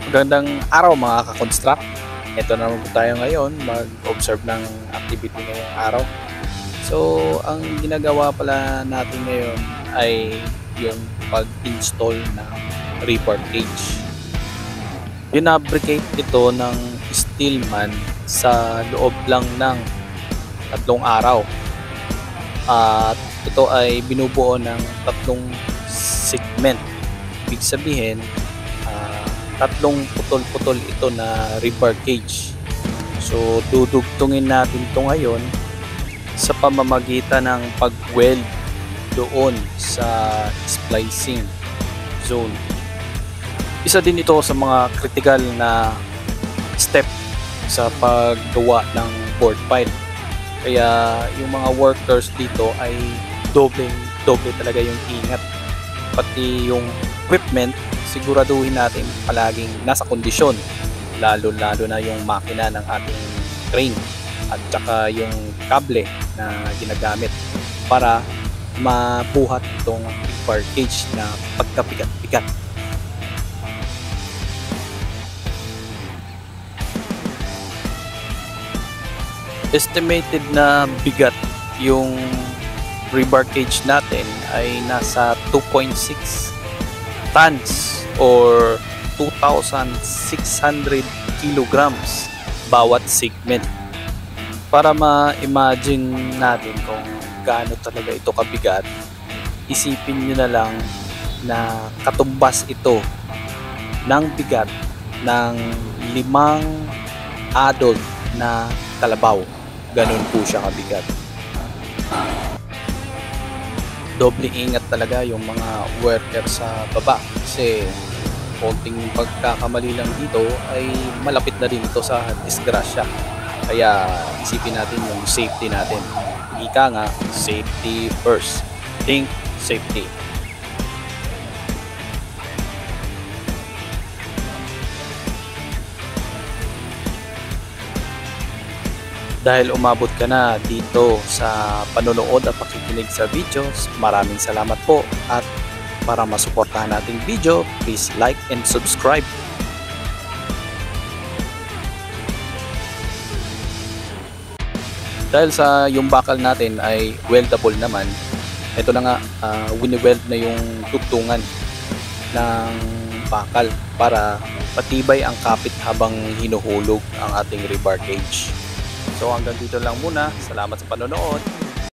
Magandang araw mga ka-construct. Ito na naman po tayo ngayon mag-observe ng activity ngayong araw. So, ang ginagawa pala natin ngayon ay yung pag-install ng report cage. Binabricate ito ng steelman sa loob lang ng 3 araw. At ito ay binubuo ng 3 segment. Ibig sabihin, 3 putol-putol ito na rebar cage. So dudugtungin natin ito ngayon sa pamamagitan ng pag-weld doon sa splicing zone. Isa din ito sa mga critical na step sa paggawa ng board pile. Kaya yung mga workers dito ay doble talaga yung ingat. Pati yung equipment, siguraduhin natin palaging nasa kondisyon, lalo na yung makina ng ating crane at saka yung kable na ginagamit para mabuhat itong rebar cage na pagkapigat-pigat. Estimated na bigat yung rebar cage natin ay nasa 2.6 tons or 2,600 kilograms bawat segment. Para ma-imagine natin kung gaano talaga ito kabigat, isipin nyo na lang na katumbas ito ng bigat ng 5 adult na kalabaw. Ganun po siya kabigat. Doble ingat talaga yung mga worker sa baba kasi konting pagkakamali lang dito ay malapit na din ito sa disgrasya. Kaya isipin natin yung safety natin. Ika nga, safety first. Think safety. Dahil umabot ka na dito sa panonood at pakikinig sa videos, maraming salamat po. At para masuportahan nating video, please like and subscribe. Dahil sa yung bakal natin ay weldable naman, ito na nga, wini-weld na yung tugtungan ng bakal para patibay ang kapit habang hinuhulog ang ating rebar cage. So hanggang dito lang muna. Salamat sa panonood.